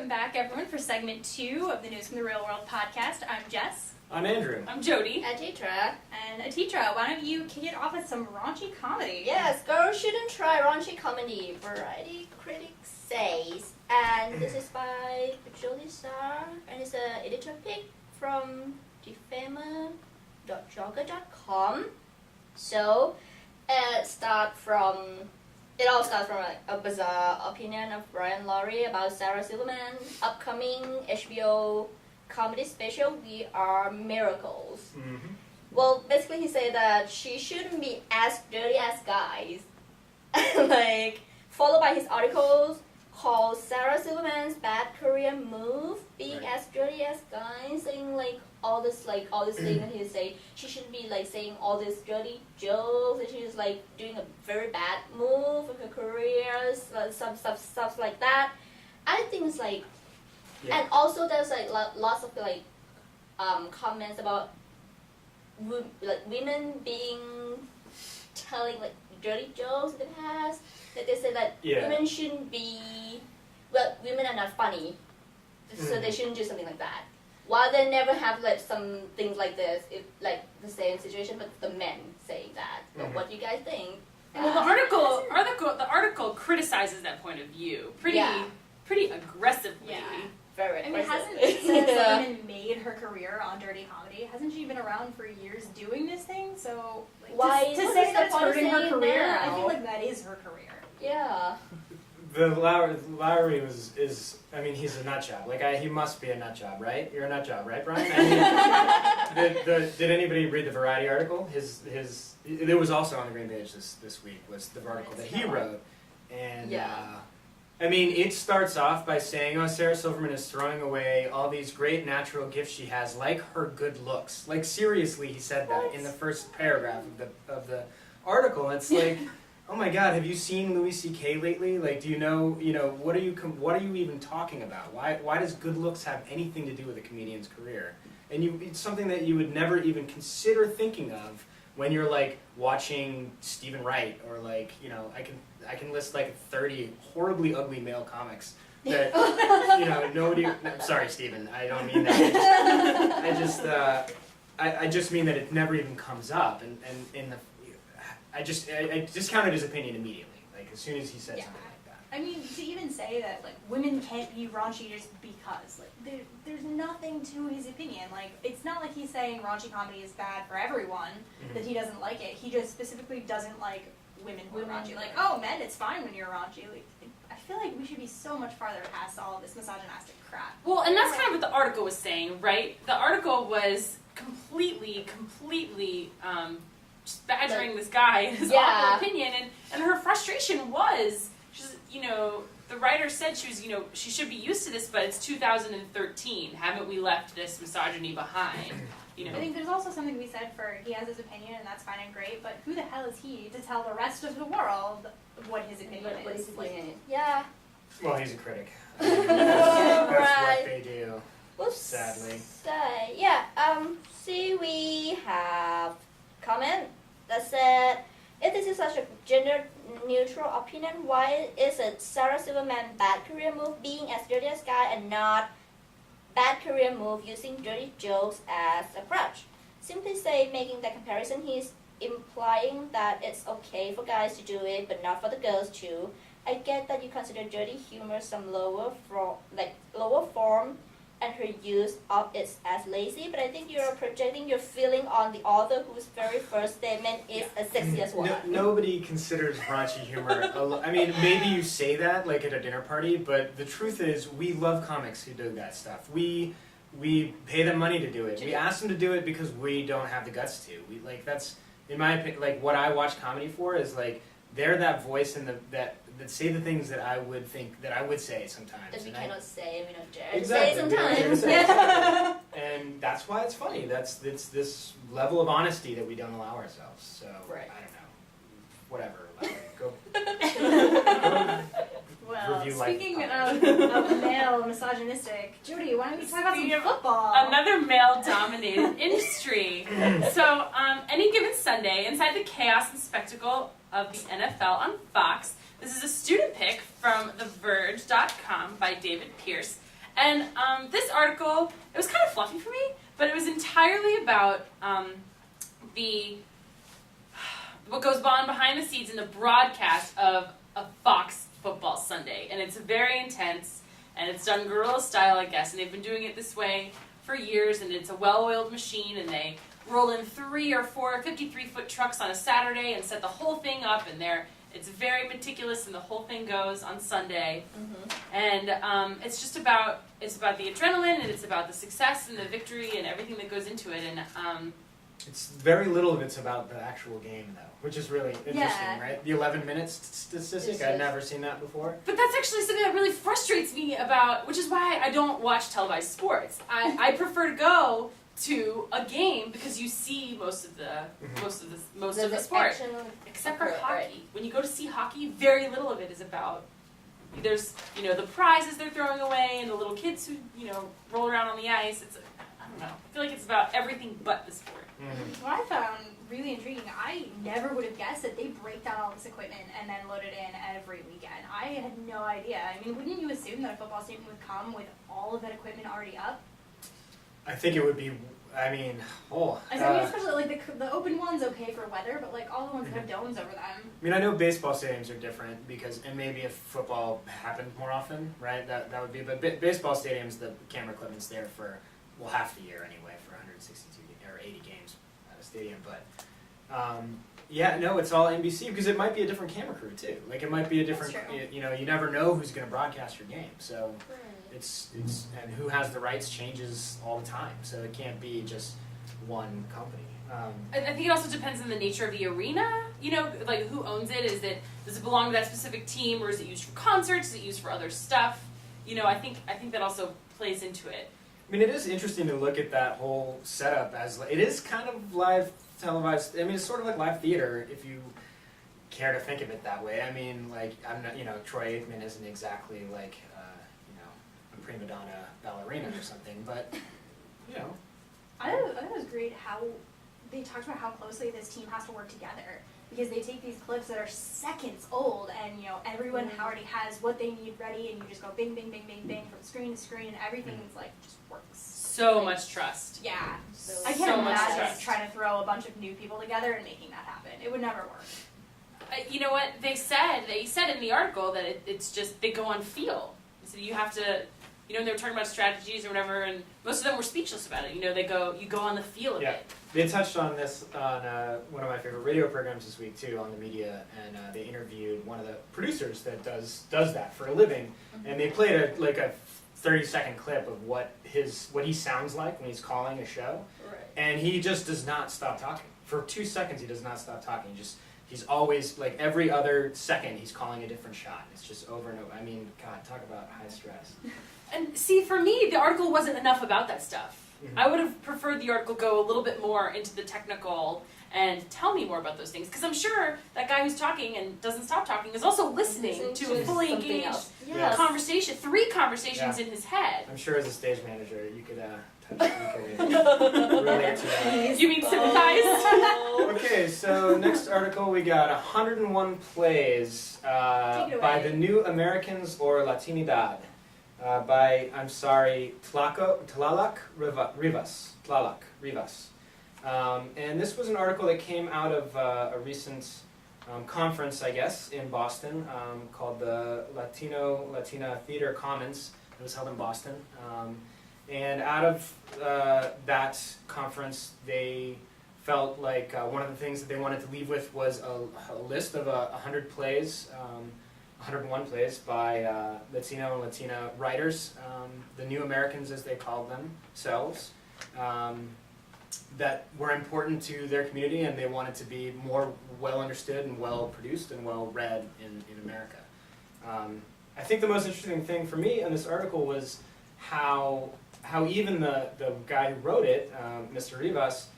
Welcome back, everyone, for segment 2 of the News from the Real World podcast. I'm Jess. I'm Andrew. I'm Jody. Atitra. And Atitra, why don't you kick it off with some raunchy comedy? Yes, girls shouldn't try raunchy comedy, variety critics says. And this is by Jody Starr, and it's an editor pick from defamer.jogger.com. So, it all starts from like a bizarre opinion of Brian Laurie about Sarah Silverman's upcoming HBO comedy special, We Are Miracles. Mm-hmm. Well, basically he said that she shouldn't be as dirty as guys. Like, followed by his articles called Sarah Silverman's Bad Career Move, being Right. as dirty as guys, saying all this thing that he say she shouldn't be saying all these dirty jokes, and she's doing a very bad move with her career, some stuff like that. I think it's Yeah. and also there's lots of comments about women telling dirty jokes in the past. That they say that women shouldn't be, women are not funny, so they shouldn't do something like that. While they never have some things like this, if the same situation, but the men saying that. But what do you guys think? Well, the article criticizes that point of view pretty aggressively. Yeah. Very I mean, aggressive. hasn't Sarah Silverman made her career on dirty comedy? Hasn't she been around for years doing this thing? So, Why? to What say is that the it's point of hurting her saying career, now? I feel like that is her career. Yeah. The Lowry is I mean, he's a nut job. He must be a nut job, right? You're a nut job, right, Brian? I mean, did anybody read the Variety article? It was also on the Green Page this week, was the article that he wrote. And, I mean, it starts off by saying, oh, Sarah Silverman is throwing away all these great natural gifts she has, like her good looks. Seriously, he said that in the first paragraph of the article. It's oh my God, have you seen Louis C.K. lately? Do you know, what are you even talking about? Why does good looks have anything to do with a comedian's career? And it's something that you would never even consider thinking of when you're watching Stephen Wright, or I can list 30 horribly ugly male comics that nobody. I'm sorry, Stephen. I don't mean that. I just mean that it never even comes up, and in the. I discounted his opinion immediately. As soon as he said something like that. I mean, to even say that women can't be raunchy just because there's nothing to his opinion. It's not like he's saying raunchy comedy is bad for everyone, that he doesn't like it. He just specifically doesn't like women who are raunchy. Oh, men, it's fine when you're raunchy. I feel like we should be so much farther past all of this misogynistic crap. Well, and that's kind of what the article was saying, right? The article was completely just badgering this guy and his awful opinion, and her frustration was, the writer said she should be used to this, but it's 2013. Haven't we left this misogyny behind? I think there's also something to be said for he has his opinion, and that's fine and great, but who the hell is he to tell the rest of the world what his opinion is? What his opinion is. Yeah. Well, he's a critic. Right. That's what they do. Sadly. See, we have comment that said, if this is such a gender-neutral opinion, why is it Sarah Silverman bad career move being as dirty as guy and not bad career move using dirty jokes as a crutch? Simply say, making that comparison, he's implying that it's okay for guys to do it, but not for the girls too. I get that you consider dirty humor some lower form, and her use of it as lazy, but I think you're projecting your feeling on the author whose very first statement is as sexy as one. Nobody considers raunchy humor. I mean, maybe you say that at a dinner party, but the truth is, we love comics who do that stuff. We pay them money to do it. We ask them to do it because we don't have the guts to. That's, in my opinion, what I watch comedy for is they're that voice and that say the things that I would think that I would say sometimes. That we cannot say, we don't dare exactly, to say sometimes. And that's why it's funny. It's this level of honesty that we don't allow ourselves. So right. I don't know. Whatever. Go. Well, review speaking life. of male misogynistic, Judy, why don't we talk about some football? Another male-dominated industry. So, any given Sunday, inside the chaos and spectacle of the NFL on Fox, this is a student pick from TheVerge.com by David Pierce. And this article, it was kind of fluffy for me, but it was entirely about what goes on behind the scenes in the broadcast of a Fox Football Sunday. And it's very intense, and it's done guerrilla style, I guess, and they've been doing it this way for years, and it's a well-oiled machine, and they roll in 3 or 4 53-foot trucks on a Saturday and set the whole thing up, and it's very meticulous, and the whole thing goes on Sunday. And it's just about the adrenaline, and it's about the success and the victory and everything that goes into it. And It's very little of it's about the actual game, though, which is really interesting, Yeah. right? The 11 minutes statistic, I'd never seen that before. But that's actually something that really frustrates me about, which is why I don't watch televised sports. I prefer to go to a game because you see most of the sport, action except for occur, hockey. right. When you go to see hockey, very little of it is about. There's the prizes they're throwing away and the little kids who roll around on the ice. I don't know. I feel like it's about everything but the sport. What I found really intriguing, I never would have guessed that they break down all this equipment and then load it in every weekend. I had no idea. I mean, wouldn't you assume that a football stadium would come with all of that equipment already up? I think it would be, I mean, especially like the open ones okay for weather, but like all the ones that have domes over them. I mean, I know baseball stadiums are different and maybe if football happened more often, right, that would be, but baseball stadiums, the camera equipment's there for, half the year anyway, for 162 or 80 games at a stadium, but it's all NBC because it might be a different camera crew too. Like it might be a different, That's true. you never know who's going to broadcast your game, so it's and who has the rights changes all the time, so it can't be just one company. I think it also depends on the nature of the arena. Like who owns it? Does it belong to that specific team, or is it used for concerts? Is it used for other stuff? I think that also plays into it. I mean, it is interesting to look at that whole setup as it is kind of live televised. I mean, it's sort of like live theater if you care to think of it that way. I mean, like I'm not, Troy Aikman isn't exactly like a prima donna ballerina or something, but I thought it was great how they talked about how closely this team has to work together because they take these clips that are seconds old and everyone already has what they need ready and you just go bing bing bing bing bing from screen to screen and everything's like just works. So much trust. Yeah. So I can't much imagine trust. trying to throw a bunch of new people together and making that happen. It would never work. You know what they said? They said in the article that it's just they go on feel. So you have to, they were talking about strategies or whatever, and most of them were speechless about it. You go on the feel of it. They touched on this on one of my favorite radio programs this week too, on the media, and they interviewed one of the producers that does that for a living, and they played a 30-second clip of what he sounds like when he's calling a show, and he just does not stop talking for 2 seconds. He does not stop talking. He's always like every other second he's calling a different shot. It's just over and over. I mean, God, talk about high stress. And see, for me, the article wasn't enough about that stuff. Mhm. I would have preferred the article go a little bit more into the technical and tell me more about those things. Because I'm sure that guy who's talking and doesn't stop talking is also listening to a fully something engaged else. Yes. conversation, 3 conversations Yeah. in his head. I'm sure as a stage manager, you could relate to that. You mean sympathize? Okay, so next article we got 101 plays Take it by away. the New Americans or Latinidad by Tlalak Rivas. And this was an article that came out of a recent conference, I guess, in Boston called the Latina Theater Commons. It was held in Boston. And out of that conference, they felt like one of the things that they wanted to leave with was a list of 100 plays, 101 plays by Latino and Latina writers, the New Americans as they called themselves, that were important to their community and they wanted to be more well understood and well produced and well read in America. I think the most interesting thing for me in this article was how even the guy who wrote it, Mr. Rivas,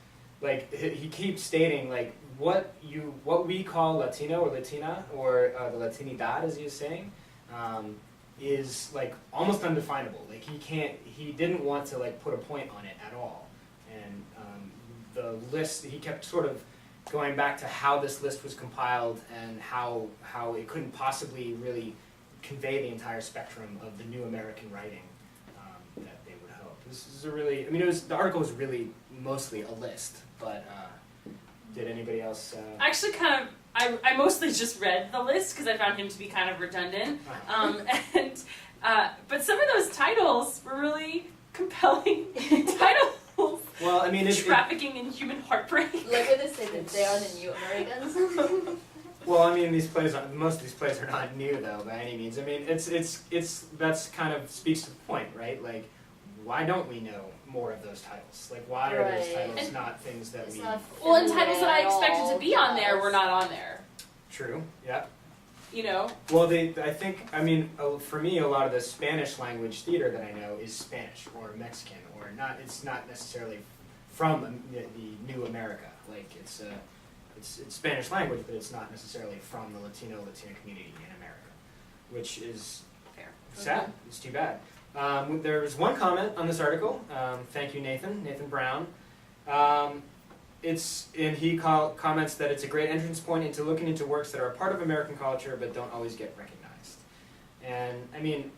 like he keeps stating like what we call Latino or Latina or the Latinidad, as he is saying, is like almost undefinable. Like he didn't want to like put a point on it at all. And the list, he kept sort of going back to how this list was compiled and how it couldn't possibly really convey the entire spectrum of the new American writing this is a really. I mean, the article was really mostly a list, but did anybody else? I actually kind of, I mostly just read the list because I found him to be kind of redundant. And but some of those titles were really compelling titles. Well, I mean, trafficking in human heartbreak. Like when they say that they are the new Americans. Well, I mean, most of these plays are not new though by any means. I mean, it's that's kind of speaks to the point, right? Like, why don't we know more of those titles? Like, why are those titles not things that we? Well, and titles that I expected to be on there were not on there. True. Yeah. You know. Well, I think, I mean, for me, a lot of the Spanish language theater that I know is Spanish or Mexican or not. It's not necessarily from the New America. Like it's Spanish language, but it's not necessarily from the Latina community in America, which is fair. Sad. It's too bad. There was one comment on this article. Thank you, Nathan Brown. He comments that it's a great entrance point into looking into works that are a part of American culture but don't always get recognized. And I mean,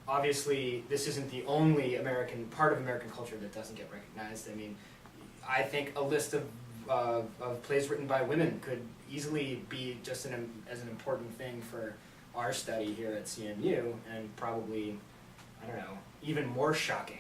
obviously, this isn't the only part of American culture that doesn't get recognized. I mean, I think a list of plays written by women could easily be just as an important thing for our study here at CMU, and probably, I don't know, even more shocking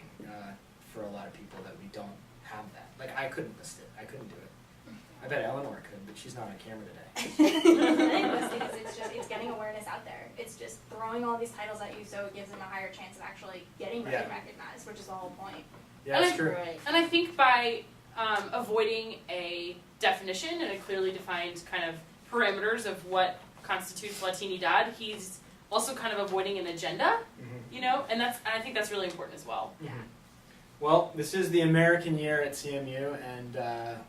for a lot of people that we don't have that. Like, I couldn't list it. I couldn't do it. I bet Eleanor could, but she's not on camera today. I think mostly because it's getting awareness out there. It's just throwing all these titles at you so it gives them a higher chance of actually getting recognized, which is the whole point. Yeah, that's true. Right. And I think by avoiding a definition and a clearly defined kind of parameters of what constitutes Latinidad, he's also kind of avoiding an agenda, you know, and I think that's really important as well. Yeah. Well, this is the American year at CMU, and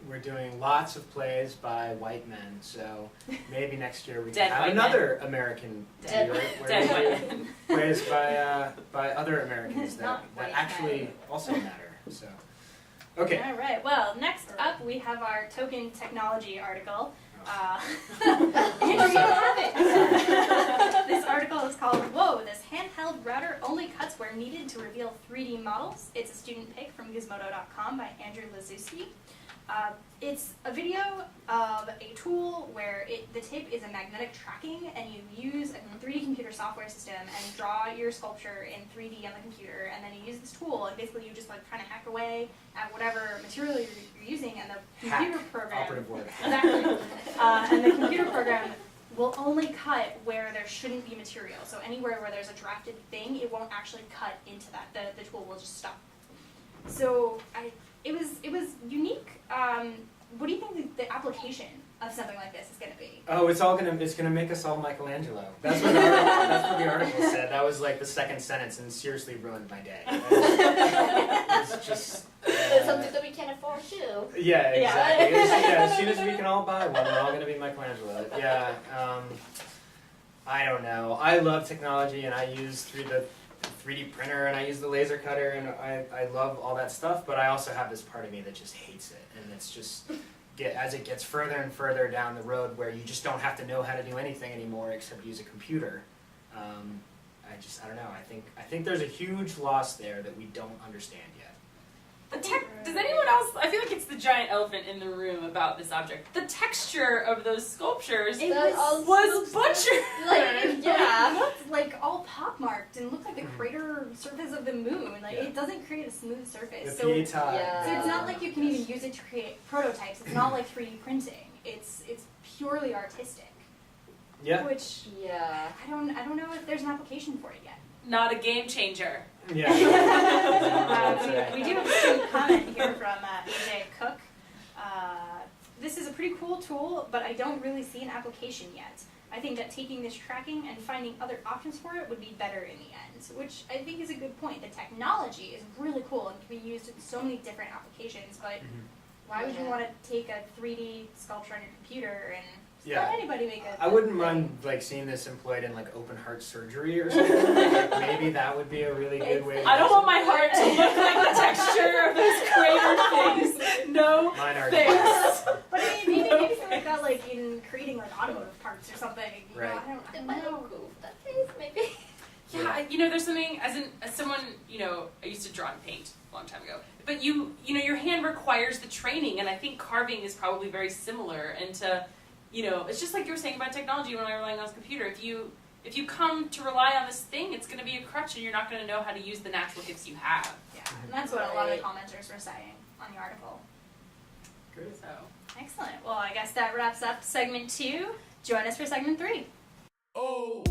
we're doing lots of plays by white men, so maybe next year we can have another American year where we do plays by other Americans that actually also matter. So, okay. All right. Well, next up we have our token technology article. Andrew, you have it. This article is called "Whoa, this handheld router only cuts where needed to reveal 3D models." It's a student pick from Gizmodo.com by Andrew Lazuski. It's a video of a tool where the tip is a magnetic tracking, and you use a 3D computer software system and draw your sculpture in 3D on the computer, and then you use this tool, and basically you just like kind of hack away at whatever material you're using, and the computer program. Operative word. Exactly. And the computer program will only cut where there shouldn't be material. So anywhere where there's a drafted thing, it won't actually cut into that. The tool will just stop. So it was unique. What do you think the application of something like this is going to be? Oh, it's gonna make us all Michelangelo. That's what the article said. That was like the second sentence, and seriously ruined my day. It's just something that we can afford too. Yeah, exactly. As soon as we can all buy one, we're all gonna be Michelangelo. Yeah. I don't know. I love technology, and I use the 3D printer, and I use the laser cutter, and I love all that stuff, but I also have this part of me that just hates it, and it's just, as it gets further and further down the road where you just don't have to know how to do anything anymore except use a computer, I don't know, I think there's a huge loss there that we don't understand yet. Does anyone else, I feel like it's the giant elephant in the room about this object. The texture of those sculptures was butchered. It looked like all pockmarked and looked like the crater surface of the moon. It doesn't create a smooth surface. So it's not like you can even use it to create prototypes. It's not like 3D printing. It's purely artistic. Yeah. Which I don't know if there's an application for it yet. Not a game changer. Yeah. We do have a student comment here from AJ Cook. This is a pretty cool tool, but I don't really see an application yet. I think that taking this tracking and finding other options for it would be better in the end, which I think is a good point. The technology is really cool and can be used in so many different applications, but why would you want to take a 3D sculpture on your computer and let anybody make a... I wouldn't mind seeing this employed in open heart surgery or something. Maybe that would be a really good way. I don't want my heart to look like the texture of those crater things. No thanks. But maybe something got in creating automotive parts or something. Right. I don't know. That case, maybe. Yeah, there's something as someone, I used to draw and paint a long time ago. But your hand requires the training, and I think carving is probably very similar. And it's just like you were saying about technology when I was relying on this computer. If you come to rely on this thing, it's going to be a crutch, and you're not going to know how to use the natural gifts you have. Yeah, and that's what a lot of the commenters were saying on the article. Great. So. Excellent. Well, I guess that wraps up segment 2. Join us for segment 3. Oh.